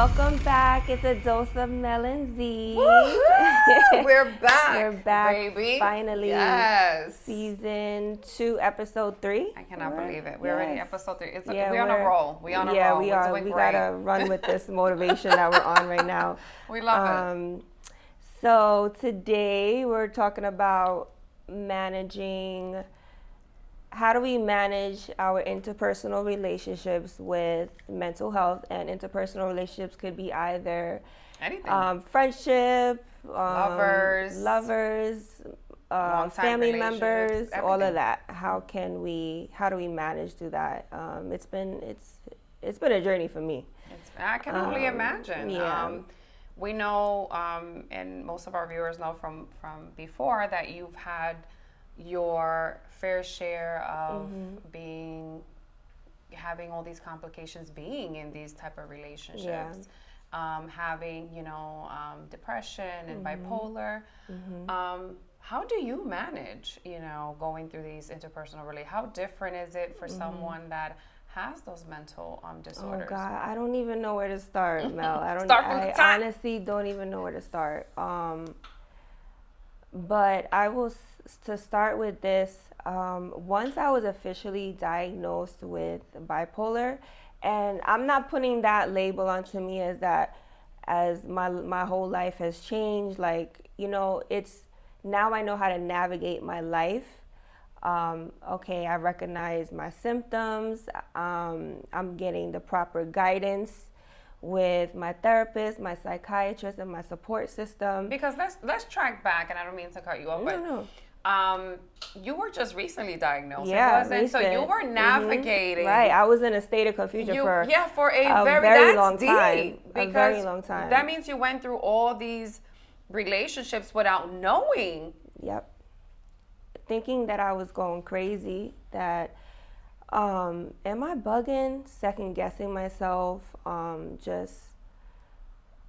Welcome back. It's a dose of Mel and Z. We're back. We're back, baby. finally. Yes. Season 2, episode 3. I cannot believe it. We're already episode 3. We're on a roll. We're on a roll. Yeah, we We're are. doing We great. gotta run with this motivation that we're on right now. We love it. So today we're talking about how do we manage our interpersonal relationships with mental health? And interpersonal relationships could be either anything. Friendship, lovers, family members, everything. all of that. How do we manage through that? It's been a journey for me. I can only imagine. Yeah. We know, and most of our viewers know from before, that you've had your fair share of having all these complications, being in these type of relationships, having depression and bipolar. How do you manage going through these interpersonal relationships? How different is it for someone that has those mental disorders? Oh God, I don't even know where to start, Mel. I honestly don't even know where to start. But I will to start with this. Once I was officially diagnosed with bipolar, and I'm not putting that label onto me as my whole life has changed. It's now I know how to navigate my life. Okay, I recognize my symptoms. I'm getting the proper guidance with my therapist, my psychiatrist, and my support system. Because let's track back, and I don't mean to cut you off, No. You were just recently diagnosed. Yeah, so you were navigating. Right, I was in a state of confusion for a very long time. A very long time. That means you went through all these relationships without knowing. Yep. Thinking that I was going crazy, that am I bugging, second guessing myself, just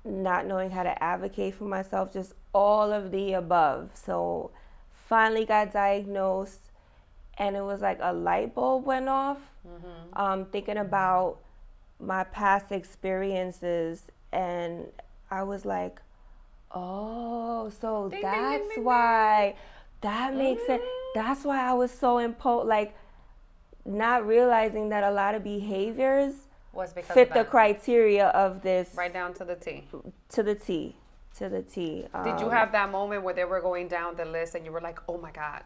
not knowing how to advocate for myself, just all of the above. So finally got diagnosed, and it was like a light bulb went off. Thinking about my past experiences, and I was like, oh, so that's why. That makes sense. That's why I was so not realizing that a lot of behaviors was because fit the criteria of this. Right down to the T. To the T. Did you have that moment where they were going down the list and you were like, oh my God.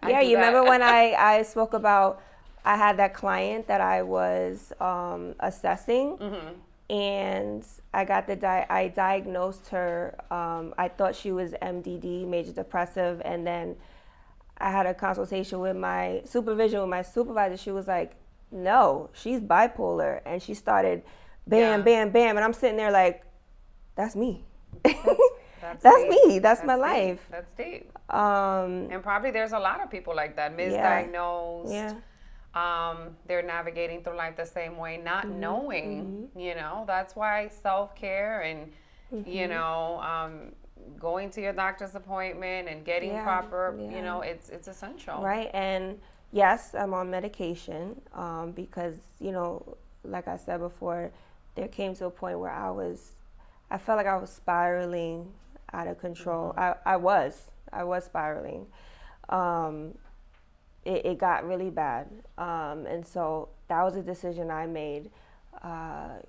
Yeah, you remember when I spoke about, I had that client that I was assessing, and I got I diagnosed her. I thought she was MDD, major depressive, and then I had a consultation with my supervisor. She was like, no, she's bipolar. And she started bam, bam, bam. And I'm sitting there like, that's me. That's me. That's my life. That's deep. And probably there's a lot of people like that, misdiagnosed. Yeah. They're navigating through life the same way, not knowing, that's why self-care and, going to your doctor's appointment and getting proper, it's essential. Right. And yes, I'm on medication because, like I said before, there came to a point where I felt like I was spiraling out of control. I was spiraling. It got really bad. And so that was a decision I made. I'm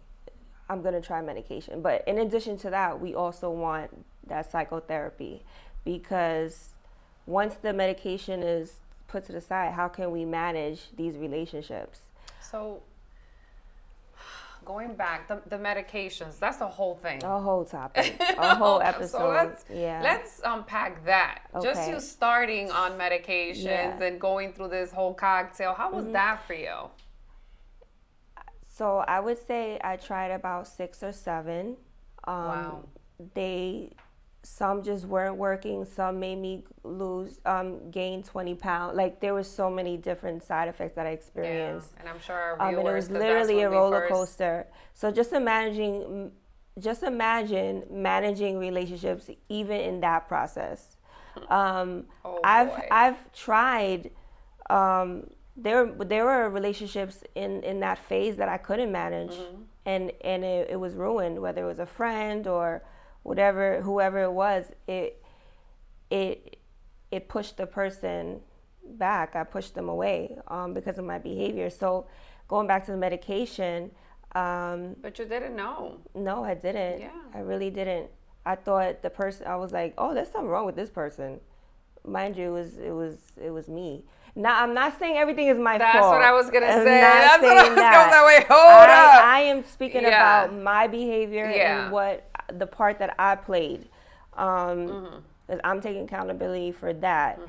going to try medication. But in addition to that, we also want that psychotherapy, because once the medication is put to the side, how can we manage these relationships? So going back, the medications, that's a whole thing. A whole topic, a whole episode. So let's unpack that. Okay. Just you starting on medications and going through this whole cocktail, how was that for you? So I would say I tried about 6 or 7. Wow. Some just weren't working. Some made me gain 20 pounds. Like, there were so many different side effects that I experienced. Yeah. And I'm sure our viewers, and it was literally a roller coaster. So just imagine managing relationships even in that process. I've tried. There were relationships in that phase that I couldn't manage, and it was ruined, whether it was a friend or whatever, whoever it was. It pushed the person back. I pushed them away because of my behavior. So going back to the medication. But you didn't know. No, I didn't. Yeah. I really didn't. I thought the person. I was like, oh, there's something wrong with this person. Mind you, it was me. Now, I'm not saying everything is my fault. That's what I was gonna say. That's what I was gonna say. Wait, hold up. up. I am speaking about my behavior and what the part that I played. Because I'm taking accountability for that.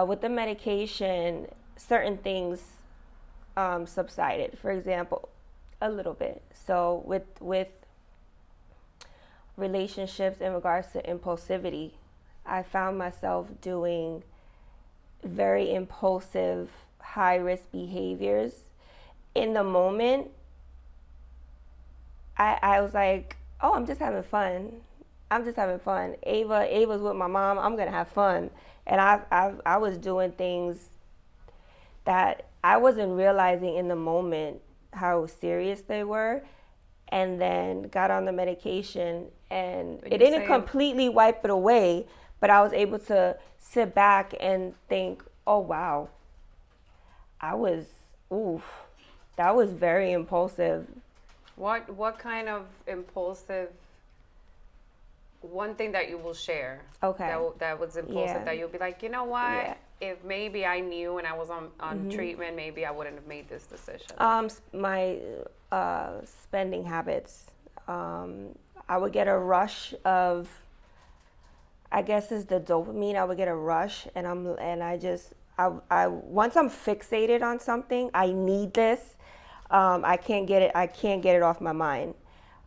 With the medication, certain things subsided. For example, a little bit. So with relationships in regards to impulsivity, I found myself doing very impulsive, high-risk behaviors. In the moment, I was like, oh, I'm just having fun. Ava's with my mom. I'm gonna have fun. And I was doing things that I wasn't realizing in the moment how serious they were, and then got on the medication, and it didn't completely wipe it away, but I was able to sit back and think, oh wow, that was very impulsive. What kind of impulsive? One thing that you will share. Okay. That was impulsive. That you'll be like, you know what? Yeah. If maybe I knew when I was on treatment, maybe I wouldn't have made this decision. My spending habits. I would get a rush of, I guess it's the dopamine. I would get a rush, and I once I'm fixated on something, I need this. I can't get it off my mind.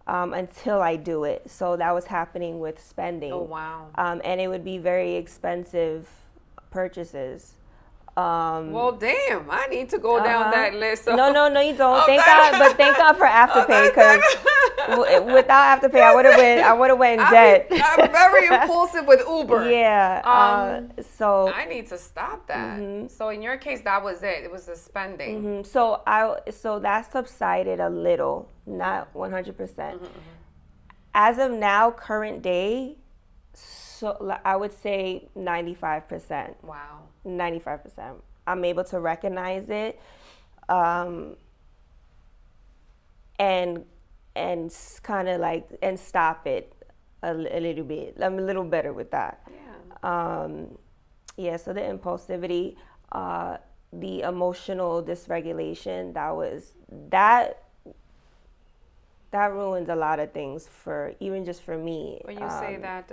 Until I do it. So that was happening with spending. Oh, wow. And it would be very expensive purchases. Well, damn, I need to go down that list. So. No, you don't. Thank God for Afterpay, because without Afterpay, I would have went in debt. I'm very impulsive with Uber. Yeah. So I need to stop that. So in your case, that was it. It was the spending. So that subsided a little, not 100%. As of now, current day, so I would say 95%. Wow. 95%. I'm able to recognize it, and kind of like and stop it a little bit. I'm a little better with that. Yeah. So the impulsivity, the emotional dysregulation, that ruins a lot of things for me. When you say that,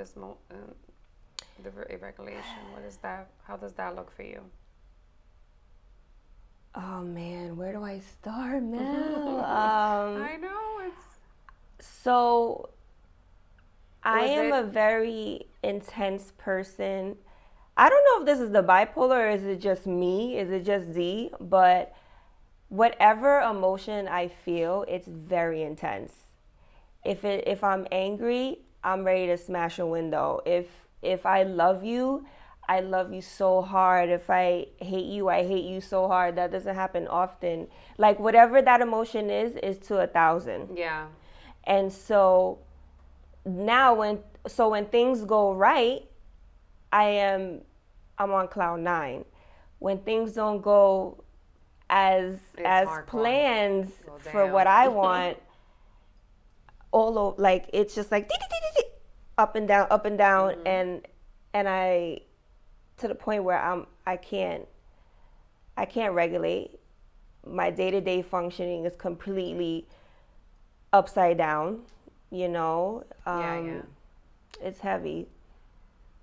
the irregulation, what is that? How does that look for you? Oh man, where do I start, Mel? I know so. I am a very intense person. I don't know if this is the bipolar or is it just me? Is it just Z? But whatever emotion I feel, it's very intense. If I'm angry, I'm ready to smash a window. If I love you so hard. If I hate you so hard. That doesn't happen often. Like whatever that emotion is to 1,000. Yeah. And so now when things go right, I'm on cloud 9. When things don't go as planned for what I want, like it's just like up and down, and I to the point where I can't regulate. My day-to-day functioning is completely upside down, It's heavy.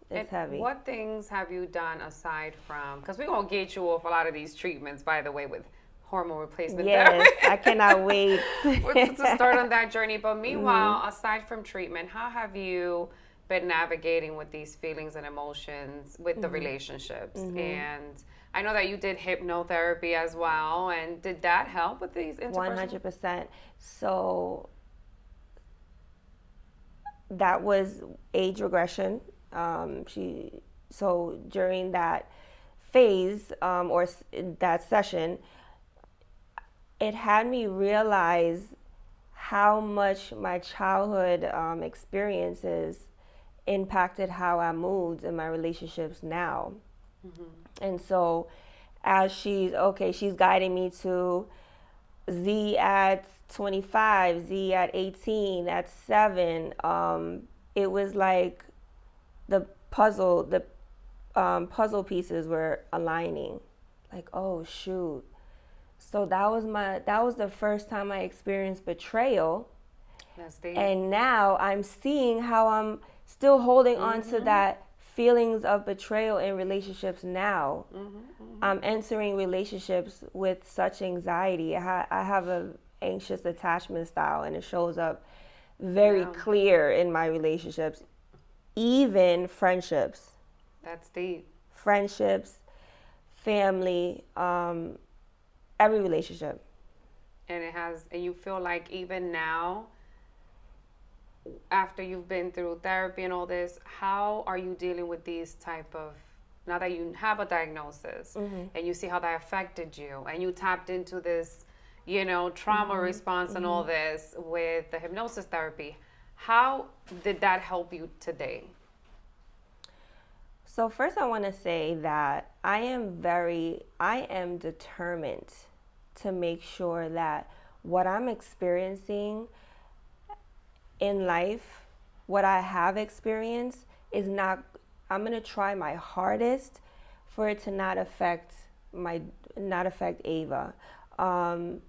Heavy. What things have you done aside from, because we're going to get you off a lot of these treatments, by the way, with hormone replacement therapy. I cannot wait to start on that journey. But meanwhile, aside from treatment, how have you been navigating with these feelings and emotions with the relationships? And I know that you did hypnotherapy as well. And did that help with these interpersonal? 100%. So that was age regression. So during that phase or that session, it had me realize how much my childhood experiences impacted how I moved in my relationships now. And so as she's guiding me to Z at 25, Z at 18, at 7. It was like the puzzle pieces were aligning. Like, oh shoot. So that was the first time I experienced betrayal. That's deep. And now I'm seeing how I'm still holding on to that feelings of betrayal in relationships now. I'm entering relationships with such anxiety. I have a anxious attachment style, and it shows up very clear in my relationships, even friendships. That's deep. Friendships, family, every relationship. And you feel like even now, after you've been through therapy and all this, how are you dealing with these type of, now that you have a diagnosis and you see how that affected you and you tapped into this, trauma response and all this with the hypnosis therapy, how did that help you today? So first I want to say that I am determined to make sure that what I'm experiencing in life, what I have experienced is not, I'm going to try my hardest for it to not affect Ava. I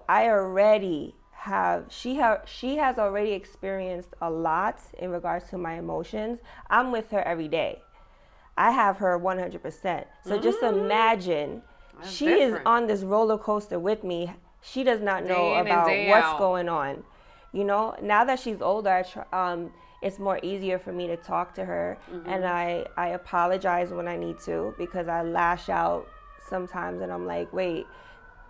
already have, she has already experienced a lot in regards to my emotions. I'm with her every day. I have her 100%. So just imagine, That's she different. is on this roller coaster with me. She does not know Day in and about day what's out. going on. Now that she's older, it's more easier for me to talk to her, and I apologize when I need to, because I lash out sometimes, and I'm like, wait,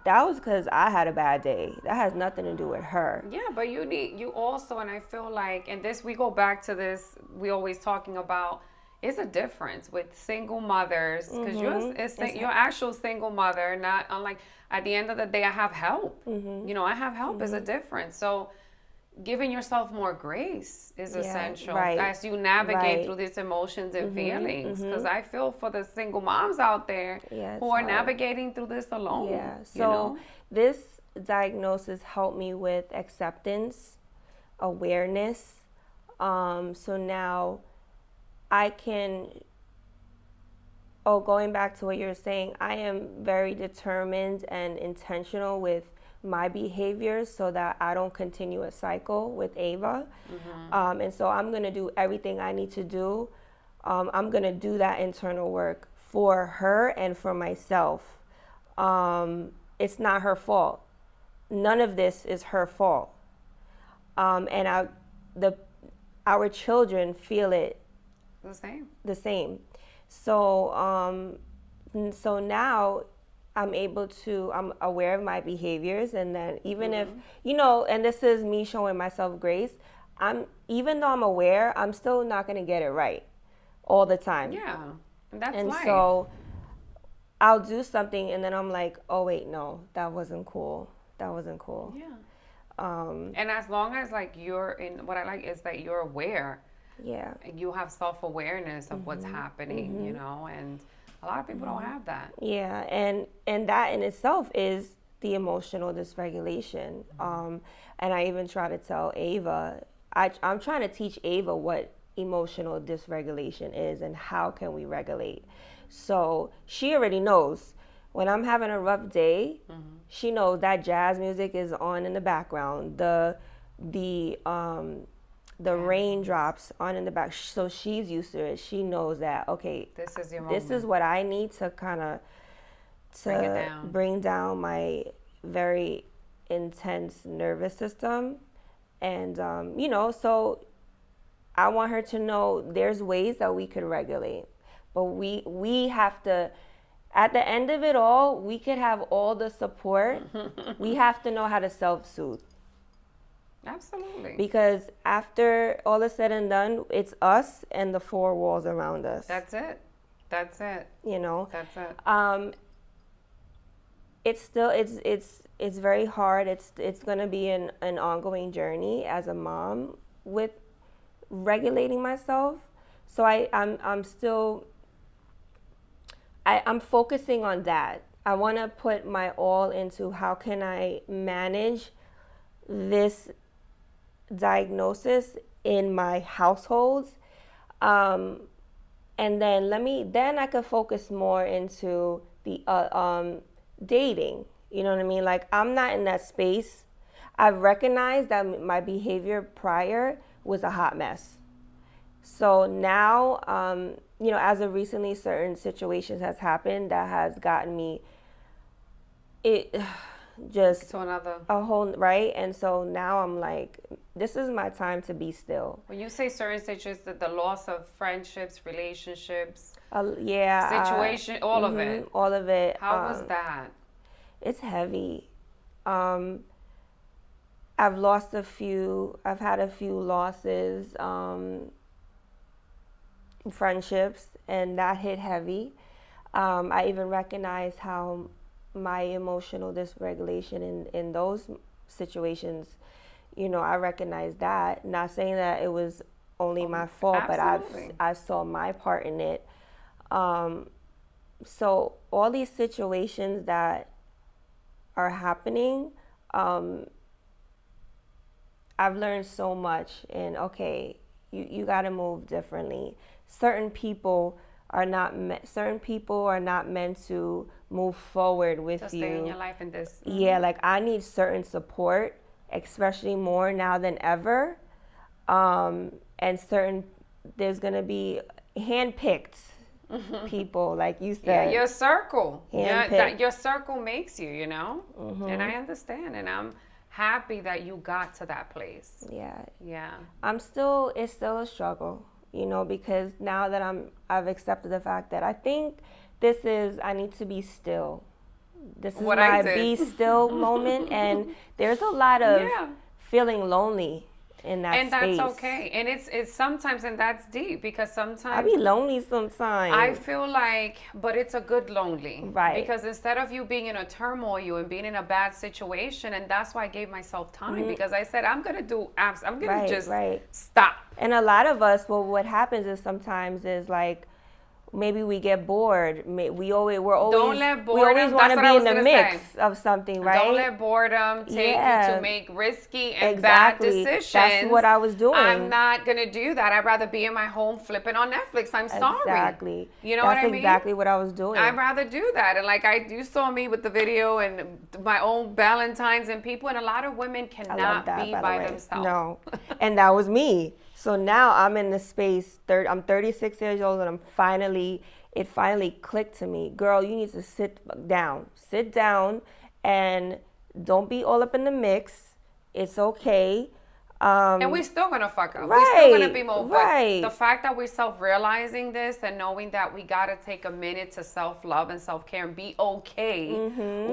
that was because I had a bad day. That has nothing to do with her. Yeah, but you also, and I feel like, and this, we go back to this, we always talking about, it's a difference with single mothers, because you're actual single mother, not unlike, at the end of the day, I have help. I have help is a difference. So giving yourself more grace is essential as you navigate through these emotions and feelings, because I feel for the single moms out there who are navigating through this alone. Yeah. So this diagnosis helped me with acceptance, awareness. So now I can, going back to what you're saying, I am very determined and intentional with my behaviors so that I don't continue a cycle with Ava. And so I'm going to do everything I need to do. I'm going to do that internal work for her and for myself. It's not her fault. None of this is her fault. And our children feel it the same. So now I'm aware of my behaviors, and then even if, and this is me showing myself grace, even though I'm aware, I'm still not going to get it right all the time. Yeah, that's and life. So I'll do something, and then I'm like, oh wait, no, that wasn't cool. Yeah. And as long as what I like is that you're aware. Yeah. You have self-awareness of what's happening, and a lot of people don't have that. Yeah, and that in itself is the emotional dysregulation. And I even try to tell Ava, I'm trying to teach Ava what emotional dysregulation is and how can we regulate. So she already knows when I'm having a rough day, she knows that jazz music is on in the background. The raindrops on in the back, so she's used to it. She knows that, okay, this is what I need to kind of bring down my very intense nervous system. And so I want her to know there's ways that we could regulate, but we have to, at the end of it all, we could have all the support. We have to know how to self-soothe. Absolutely. Because after all is said and done, it's us and the four walls around us. That's it. That's it. That's it. it's very hard. It's going to be an ongoing journey as a mom with regulating myself. So I'm focusing on that. I want to put my all into how can I manage this diagnosis in my households, and then I could focus more into the dating. You know what I mean? Like, I'm not in that space. I've recognized that my behavior prior was a hot mess. So now, as of recently, certain situations has happened that has gotten me it just So another. a whole right. And so now I'm like, this is my time to be still. When you say certain situations, that the loss of friendships, relationships, Yeah, situation, all of it. all of it. How was that? It's heavy. Um, I've had a few losses, friendships, and that hit heavy. I even recognize how my emotional dysregulation in those situations, I recognize that. Not saying that it was only my fault, Absolutely. but I saw my part in it. So all these situations that are happening, I've learned so much. And okay, you got to move differently. Certain people are not meant to move forward with To you. stay in your life in this. Yeah, like I need certain support, especially more now than ever. And there's gonna be handpicked people, like you Yeah, said. your circle. Yeah, Handpicked. that your circle makes you, And I understand, and I'm happy that you got to that place. Yeah, Yeah. it's still a struggle, because now that I've accepted the fact that I think I need to be still. This is What I my did. be still moment, and there's a lot of Yeah. feeling lonely in that And space. that's okay. And it's sometimes, and that's deep, because I sometimes be lonely sometimes. I feel like, but it's a good lonely. Right. Because instead of you being in a turmoil and being in a bad situation, and that's why I gave myself time, because I said, I'm going to do apps. I'm going to just stop. And a lot of us, well, what happens is sometimes is like, maybe we get bored. We're always Don't let we always boredom, want that's to what be I was in the gonna mix say. of something, right? Don't let boredom take you to make risky and Exactly. bad decisions. That's what I was doing. I'm not going to do that. I'd rather be in my home flipping on Netflix. I'm sorry. Exactly. You know what I mean? That's exactly what I was doing. I'd rather do that. And like you saw me with the video and my own Valentine's and people, and a lot of women cannot be by themselves. No. And that was me. So now I'm in the space, I'm 36 years old, and it finally clicked to me. Girl, you need to sit down and don't be all up in the mix. It's okay. And we're still going to fuck up. Right, We're still going to be more. right. But the fact that we're self-realizing this and knowing that we got to take a minute to self-love and self-care and be okay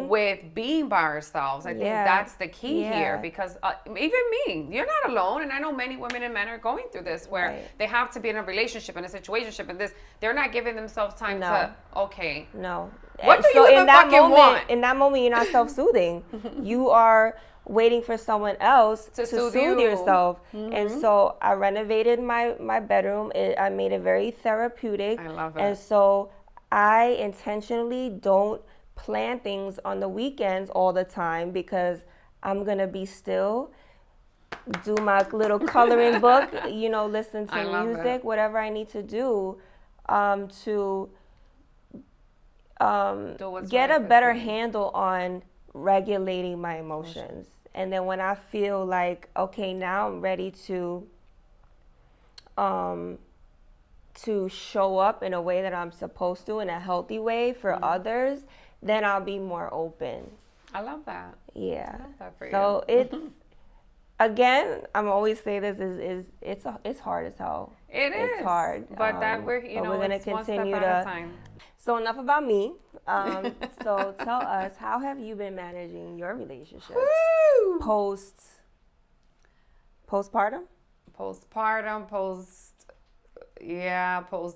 with being by ourselves. I think that's the key here, because even me, you're not alone. And I know many women and men are going through this where they have to be in a relationship and a situationship and this. They're not giving themselves time to, okay. No. What do you even fucking want? In that moment, you're not self-soothing. You are waiting for someone else to soothe yourself. And so I renovated my bedroom. I made it very therapeutic. I love it. And so I intentionally don't plan things on the weekends all the time, because I'm going to be still, do my little coloring book, listen to music, whatever I need to do to get a better handle on regulating my emotions. And then when I feel like, okay, now I'm ready to show up in a way that I'm supposed to, in a healthy way for others, then I'll be more open. I love that. Yeah. I love that for So you. it's, again, I'm always say this it's hard as hell. It's hard. But we're gonna it's one step continue at a time. So enough about me. So tell us, how have you been managing your relationships postpartum? Postpartum, post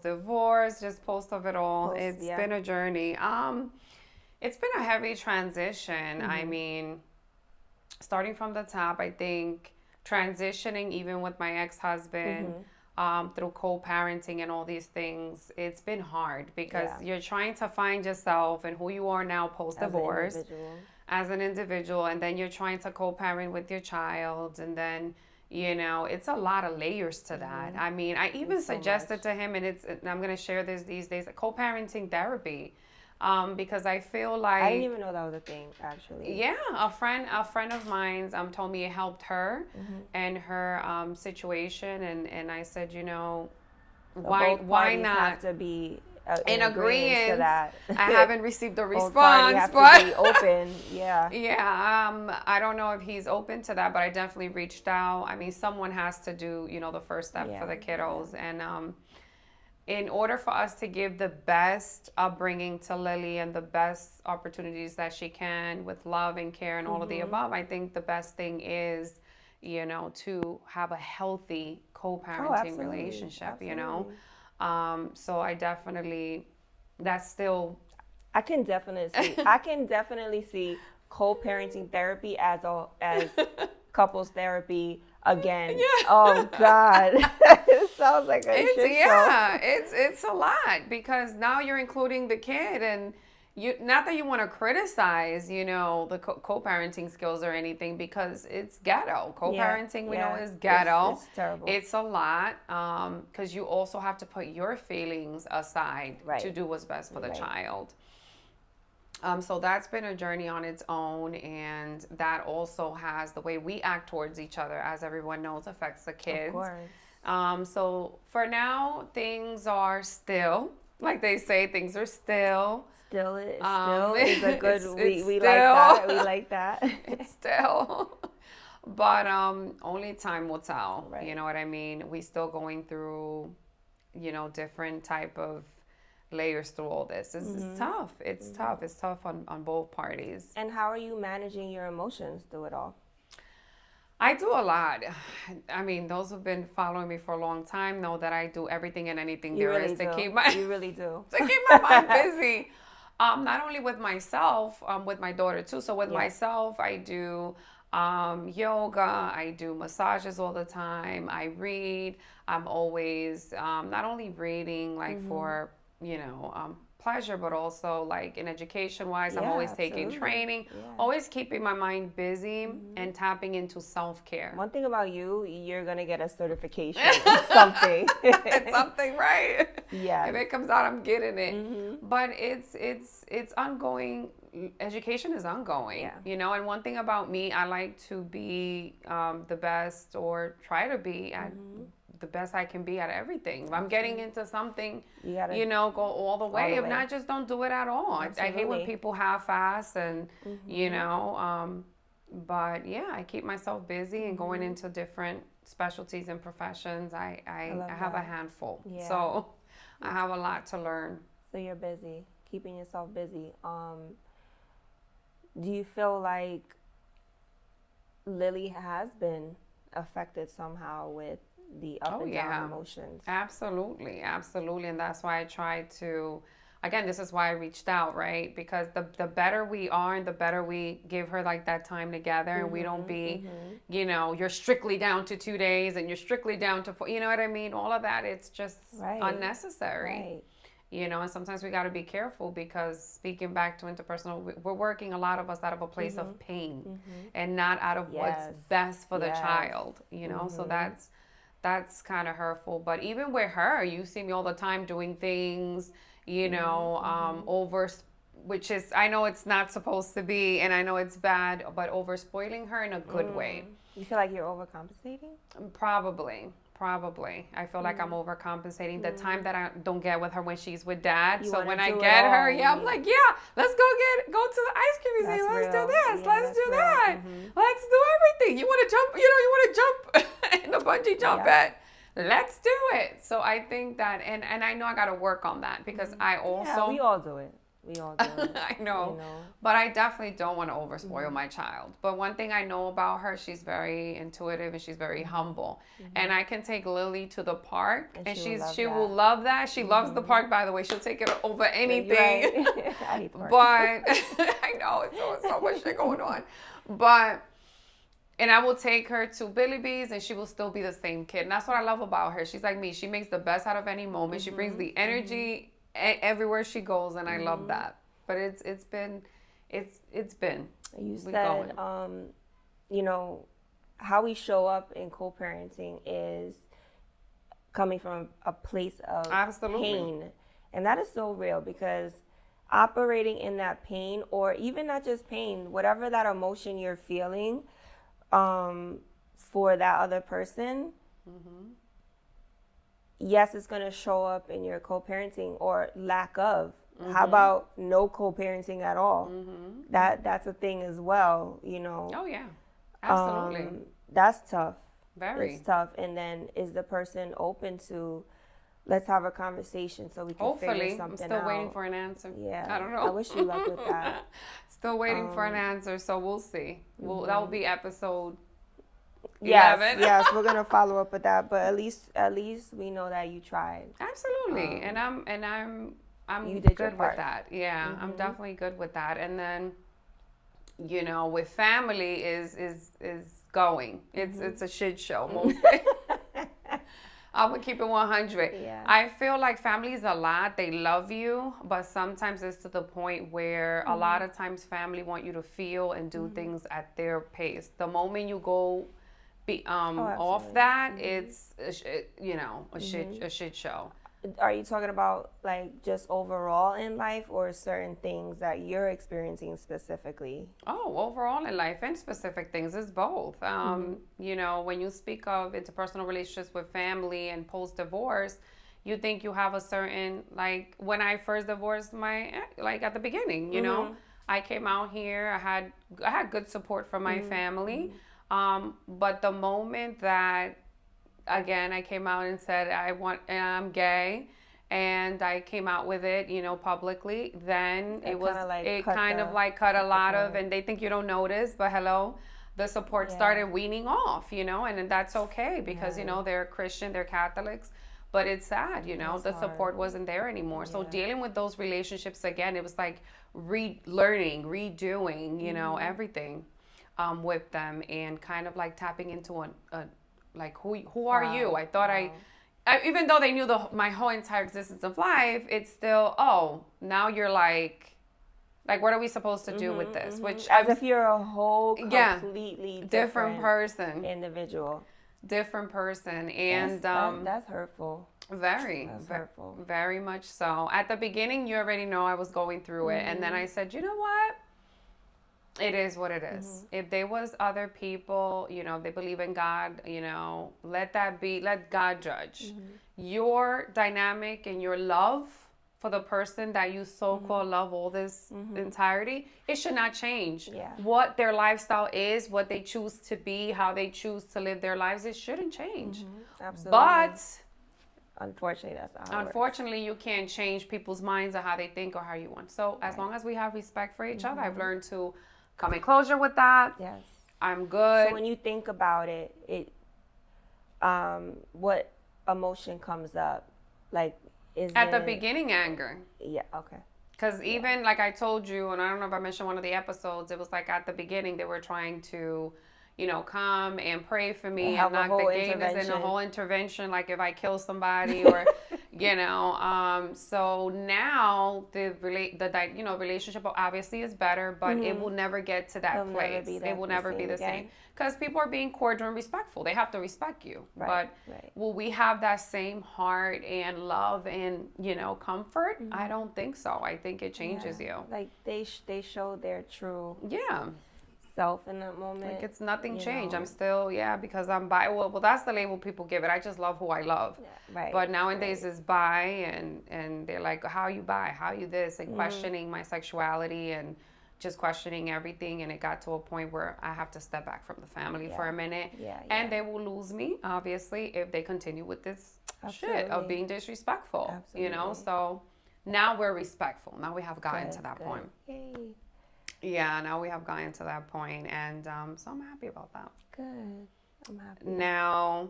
divorce, just post of it all. It's been a journey. It's been a heavy transition. I mean, starting from the top, I think transitioning even with my ex-husband through co-parenting and all these things, it's been hard because you're trying to find yourself and who you are now post-divorce as an individual, and then you're trying to co-parent with your child, and then it's a lot of layers to that. I mean, I even suggested to him, and I'm going to share this these days, co-parenting therapy. Because I feel like I didn't even know that was a thing, actually. Yeah, a friend of mine told me it helped her and her situation, and I said, So why not have to be in agreement to that. I haven't received a Both response, have but to be open. Yeah. Yeah, I don't know if he's open to that, but I definitely reached out. I mean, someone has to do, the first step for the kiddos, and in order for us to give the best upbringing to Lily and the best opportunities that she can with love and care and all of the above, I think the best thing is, to have a healthy co-parenting relationship, So I definitely, that's still. I can definitely see co-parenting therapy as couples therapy again. Yeah. Oh God, it sounds like a shit show. It's a lot because now you're including the kid, and not that you want to criticize, the co-parenting skills or anything, because it's ghetto. Co-parenting, we know, is ghetto. It's terrible. It's a lot because you also have to put your feelings aside to do what's best for the child. So that's been a journey on its own, and that also has the way we act towards each other, as everyone knows, affects the kids. Of course. So for now, things are still, like they say, things are still. Still is a good. We like that. We like that. It's still. But only time will tell. Right. You know what I mean? We still going through, different type of layers through all this. It's tough. It's tough. It's tough on both parties. And how are you managing your emotions through it all? I do a lot. I mean, those who've been following me for a long time know that I do everything and anything there is to keep my. You really do. To keep my mind busy. Not only with myself, with my daughter too. So with myself, I do yoga, I do massages all the time, I read. I'm always not only reading like for pleasure, but also like in education wise, I'm always taking training, always keeping my mind busy and tapping into self-care. One thing about you're gonna get a certification. It's something. It's something, right? Yeah. If it comes out, I'm getting it. But it's ongoing. Education is ongoing, and one thing about me, I like to be the best, or try to be at the best I can be at everything. If I'm getting into something, you gotta, go all the way. If not, just don't do it at all. I hate when people half-ass and, but yeah, I keep myself busy and going into different specialties and professions. I have a handful. Yeah. So I have a lot to learn. So you're busy, keeping yourself busy. Do you feel like Lily has been affected somehow with the up and down emotions? Absolutely. And that's why I try to, again, this is why I reached out, right? Because the better we are and the better we give her like that time together, and we don't be, you're strictly down to 2 days and you're strictly down to 4, you know what I mean? All of that, it's just unnecessary. Right. And sometimes we got to be careful, because speaking back to interpersonal, we're working, a lot of us, out of a place of pain and not out of what's best for the child, so that's kind of hurtful. But even with her, you see me all the time doing things, over, which is, I know it's not supposed to be, and I know it's bad, but over spoiling her in a good way. You feel like you're overcompensating? Probably. I feel like I'm overcompensating the time that I don't get with her when she's with dad. So when I do get her, I'm like, let's go to the ice cream museum. Let's do this. Let's do that. Let's do everything. You want to jump, in the bungee jump pad. Let's do it. So I think that, and I know I got to work on that, because I also. Yeah, we all do it. We all do. I know. You know. But I definitely don't want to overspoil my child. But one thing I know about her, she's very intuitive and she's very humble. And I can take Lily to the park and she will love that. She loves the park, by the way. She'll take it over anything. Right. I hate But I know it's so much shit going on. But and I will take her to Billy Bees and she will still be the same kid. And that's what I love about her. She's like me. She makes the best out of any moment. She brings the energy everywhere she goes, and I love that. But it's been. You said, you know, how we show up in co-parenting is coming from a place of pain. And that is so real, because operating in that pain, or even not just pain, whatever that emotion you're feeling, for that other person, yes, it's going to show up in your co-parenting or lack of. How about no co-parenting at all? That's a thing as well, you know. Oh yeah, absolutely. That's tough. Very. It's tough. And then is the person open to, let's have a conversation so we can figure something out? I'm still waiting for an answer. Yeah. I don't know. I wish you luck with that. Still waiting for an answer, so we'll see. That will be episode 11. Yes, we're gonna follow up with that. But at least we know that you tried. Absolutely, and I'm you did good with that. Yeah, I'm definitely good with that. And then, you know, with family is going. It's a shit show mostly. I'm gonna keep it 100. Yeah. I feel like family is a lot. They love you, but sometimes it's to the point where a lot of times family want you to feel and do things at their pace. The moment you go off that, it's a shit show. Are you talking about like just overall in life, or certain things that you're experiencing specifically? Oh, overall in life and specific things is both. You know, when you speak of interpersonal relationships with family and post-divorce, you think you have a certain, like when I first divorced like at the beginning, you know, I came out here, I had good support from my family. But the moment that, again, I came out and said I'm gay, and I came out with it, you know, publicly, then it kind of cut a lot of, and they think you don't notice, but hello, the support started weaning off, you know, and that's okay, because you know, they're Christian, they're Catholics, but it's sad, you know, the support wasn't there anymore. So dealing with those relationships again, it was like relearning, redoing, you know, everything with them, and kind of like tapping into a like, who are you? I thought I even though they knew my whole entire existence of life, it's still, now you're like what are we supposed to do with this? Which as if you're a whole completely different person, individual, different person, and that's hurtful. That's hurtful, very much so. At the beginning, you already know I was going through it, and then I said, you know what? It is what it is. If there was other people, you know, they believe in God, you know, let God judge. Your dynamic and your love for the person that you so-called love all this entirety, it should not change. Yeah. What their lifestyle is, what they choose to be, how they choose to live their lives, it shouldn't change. Absolutely. But unfortunately, that's how unfortunately, you can't change people's minds or how they think or how you want. So as long as we have respect for each other, I've learned to come in closure with that. Yes. I'm good. So when you think about it, what emotion comes up? Like, at the beginning, anger. Yeah, okay. Because even like I told you, and I don't know if I mentioned one of the episodes, it was like at the beginning they were trying to, you know, come and pray for me and knock the gayness in, a whole intervention, like if I kill somebody or, you know. So now the relationship obviously is better, but it will never get to that place. It will never be the same. Because people are being cordial and respectful. They have to respect you. But will we have that same heart and love and, you know, comfort? I don't think so. I think it changes you. Like they show their true self in that moment. Like it's nothing changed. I'm still, because I'm bi. Well, that's the label people give it. I just love who I love. Yeah, right. But nowadays it's bi, and they're like, how you bi? How you this? And questioning my sexuality and just questioning everything. And it got to a point where I have to step back from the family for a minute. And they will lose me, obviously, if they continue with this shit of being disrespectful. You know, so now we're respectful. Now we have gotten Good, to that good. point. Yay. Yeah, now we have gotten to that point, and so I'm happy about that. Good. I'm happy. Now,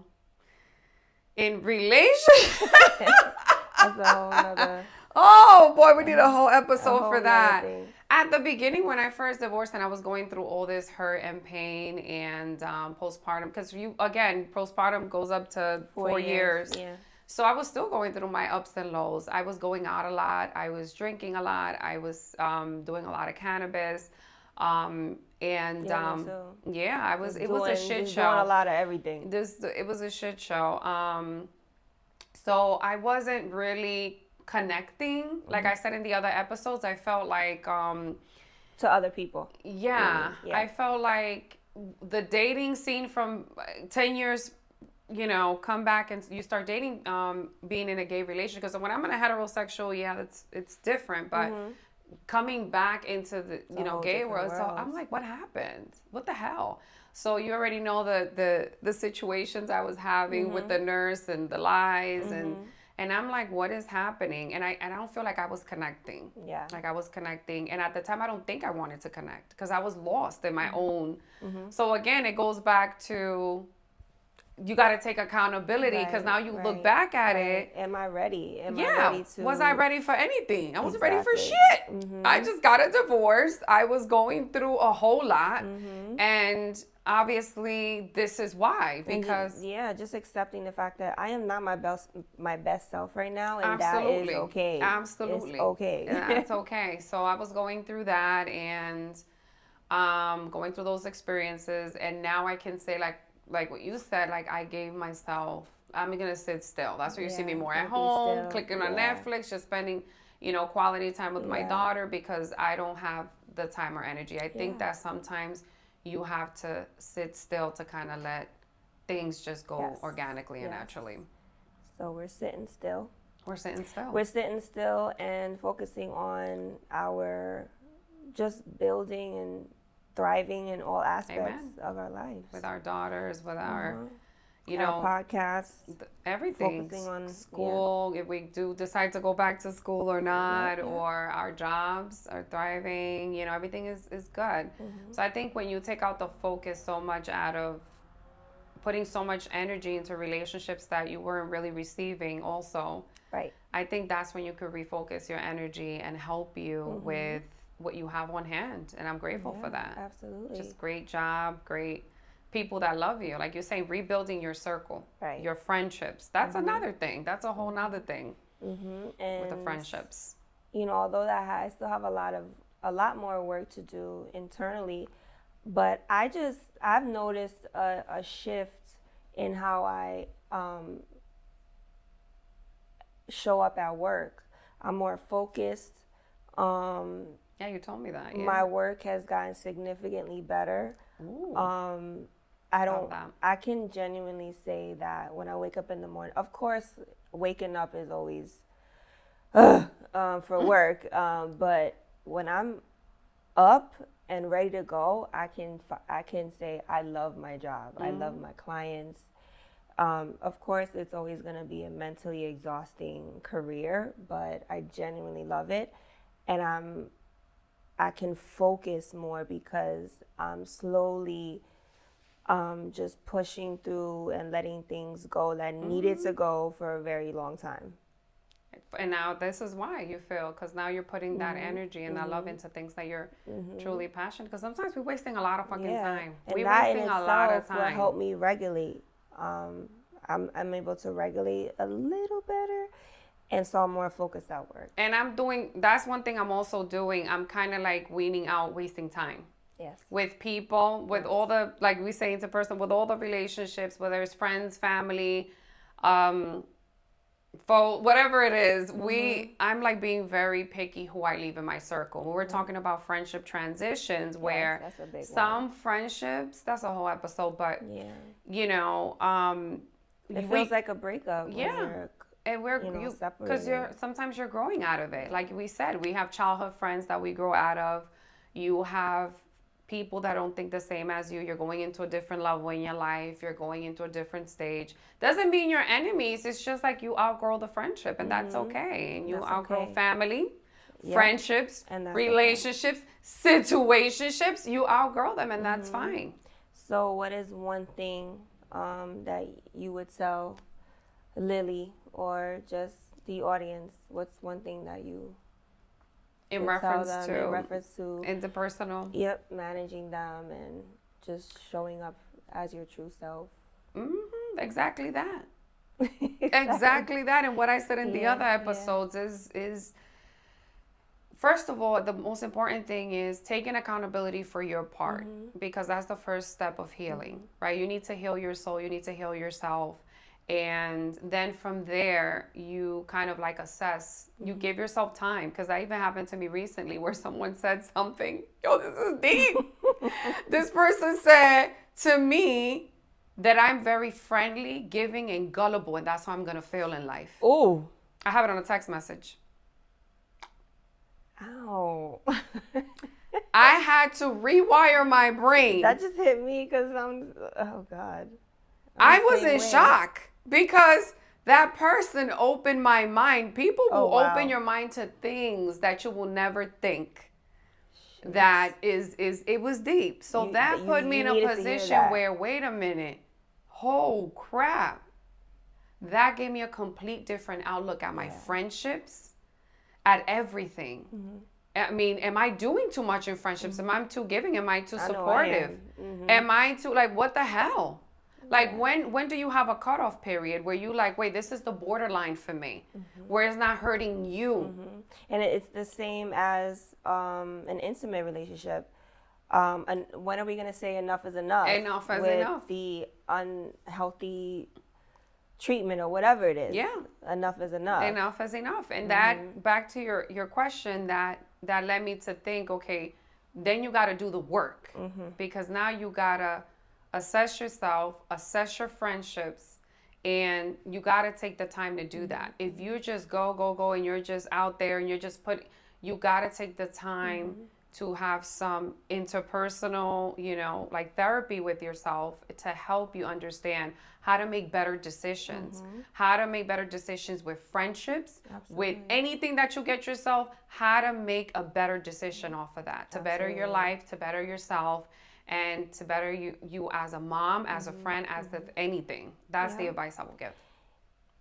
in relation, That's a whole nother. oh boy, we need a whole episode whole for nother that. thing. At the beginning, when I first divorced and I was going through all this hurt and pain and postpartum, because postpartum goes up to 4 years. Yeah. So I was still going through my ups and lows. I was going out a lot. I was drinking a lot. I was doing a lot of cannabis. And Yeah, me too. yeah, I was. It was a shit just show. Doing a lot of everything. It was a shit show. So I wasn't really connecting. Like I said in the other episodes, I felt like to other people. yeah, Yeah. I felt like the dating scene from 10 years, you know, come back and you start dating, being in a gay relationship. Because when I'm in a heterosexual, yeah, it's different. But coming back into the, you know, gay world, so I'm like, what happened? What the hell? So you already know the situations I was having with the nurse and the lies and I'm like, what is happening? And I don't feel like I was connecting. Yeah. Like I was connecting. And at the time, I don't think I wanted to connect because I was lost in my own. So again, it goes back to, you got to take accountability because now you look back at it. Am I ready? Am I Yeah. ready to? Was I ready for anything? I wasn't ready for shit. I just got a divorce. I was going through a whole lot. And obviously this is why, because just accepting the fact that I am not my best self right now, and absolutely. that is okay. Absolutely. It's okay. That's okay. So I was going through that and going through those experiences, and now I can say like what you said, like I gave myself, I'm gonna sit still. That's where you see me more at home, clicking on Netflix, just spending, you know, quality time with my daughter because I don't have the time or energy. I think that sometimes you have to sit still to kind of let things just go organically and naturally. So we're sitting still. We're sitting still. We're sitting still and focusing on our just building and thriving in all aspects of our lives. With our daughters, with our, you our know, podcasts, everything. Focusing on school, if we do decide to go back to school or not, or our jobs are thriving, you know, everything is good. So I think when you take out the focus so much out of putting so much energy into relationships that you weren't really receiving also, right? I think that's when you could refocus your energy and help you with what you have on hand. And I'm grateful for that. Absolutely. Just great job, great people that love you. Like you're saying, rebuilding your circle, your friendships. That's another thing. That's a whole nother thing And with the friendships. You know, although I still have a lot more work to do internally, but I've noticed a shift in how I show up at work. I'm more focused. Yeah, you told me that. My work has gotten significantly better. Ooh. I can genuinely say that when I wake up in the morning, of course, waking up is always for work. But when I'm up and ready to go, I can say I love my job. I love my clients. Of course, it's always going to be a mentally exhausting career, but I genuinely love it. And I can focus more because I'm slowly just pushing through and letting things go that needed to go for a very long time. And now this is why you feel, because now you're putting that energy and that love into things that you're truly passionate. Because sometimes we're wasting a lot of fucking time. And we're that wasting in a lot of itself will time. help me regulate. I'm able to regulate a little better. And so I'm more focused at work. And that's one thing I'm also doing. I'm kind of like weaning out wasting time. Yes. With people, with all the, like we say, interpersonal, with all the relationships, whether it's friends, family, whatever it is, I'm like being very picky who I leave in my circle. When we're talking about friendship transitions, where that's a big some friendships, that's a whole episode, but you know, it feels like a breakup. Yeah. And because sometimes you're growing out of it. Like we said, we have childhood friends that we grow out of. You have people that don't think the same as you. You're going into a different level in your life. You're going into a different stage. Doesn't mean you're enemies. It's just like you outgrow the friendship, and that's okay. And you outgrow family, friendships, and relationships, situationships. You outgrow them, and that's fine. So what is one thing that you would tell Lily or just the audience? What's one thing that you in reference to interpersonal? Yep, managing them and just showing up as your true self. Exactly that. Exactly that. And what I said in the other episodes is first of all, the most important thing is taking accountability for your part, because that's the first step of healing, right? You need to heal your soul. You need to heal yourself. And then from there, you kind of like assess, you give yourself time. Because that even happened to me recently where someone said something. Yo, this is deep. This person said to me that I'm very friendly, giving, and gullible. And that's how I'm going to fail in life. Oh. I have it on a text message. Ow. I had to rewire my brain. That just hit me because oh God. I was in shock because that person opened my mind. People will open your mind to things that you will never think. That it was deep. So that put me in a position where, wait a minute, oh crap. That gave me a complete different outlook at my friendships, at everything. I mean, am I doing too much in friendships? Am I too giving? Am I too supportive? Am I too, like, what the hell? Like, when do you have a cutoff period where you like, wait, this is the borderline for me, where it's not hurting you? And it's the same as an intimate relationship. And when are we going to say enough is enough? Enough is with enough. The unhealthy treatment or whatever it is. Yeah. Enough is enough. Enough is enough. And that, back to your question, that led me to think, okay, then you got to do the work. Because now you got to assess yourself, assess your friendships, and you got to take the time to do that. If you just go, and you're just out there and you're just you got to take the time to have some interpersonal, like therapy with yourself to help you understand how to make better decisions, how to make better decisions with friendships, with anything that you get yourself, how to make a better decision off of that, to better your life, to better yourself, and to better you as a mom, as a friend, as anything. That's the advice I will give.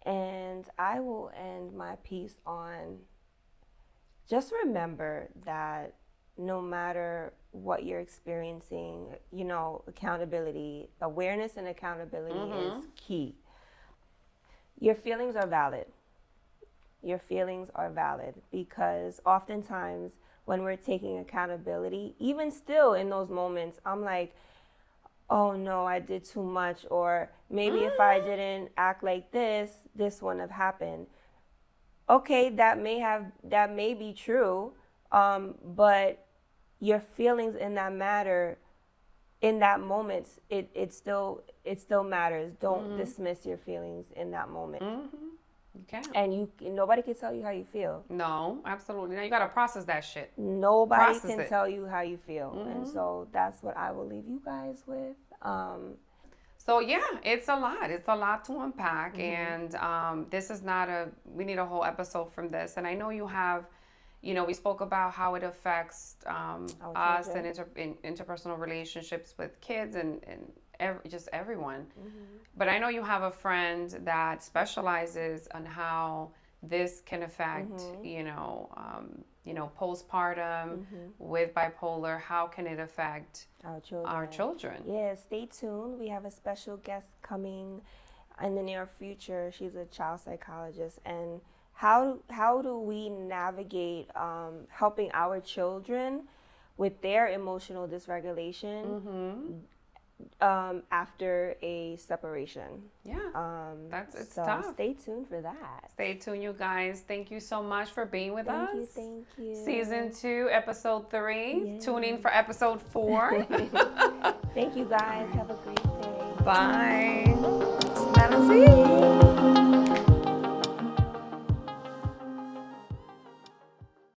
And I will end my piece on just remember that no matter what you're experiencing, accountability, awareness and accountability is key. Your feelings are valid. Your feelings are valid because oftentimes when we're taking accountability, even still in those moments, I'm like, oh no, I did too much, or maybe if I didn't act like this wouldn't have happened. Okay, that may be true, but your feelings in that matter, in that moment, it still matters. Don't dismiss your feelings in that moment. Okay. And nobody can tell you how you feel. No, absolutely. Now you got to process that shit. Nobody can tell you how you feel. And so that's what I will leave you guys with. So yeah, it's a lot. It's a lot to unpack. And this is we need a whole episode from this. And I know you have, we spoke about how it affects us and interpersonal relationships with kids and just everyone. But I know you have a friend that specializes on how this can affect, postpartum with bipolar. How can it affect our children? Yeah, stay tuned. We have a special guest coming in the near future. She's a child psychologist. And how do we navigate helping our children with their emotional dysregulation after a separation? Yeah, it's tough. Stay tuned for that. Stay tuned, you guys. Thank you so much for being with us. Thank you. Season 2, episode 3. Yeah. Tune in for episode 4. Thank you, guys. Have a great day. Bye. Smell and see.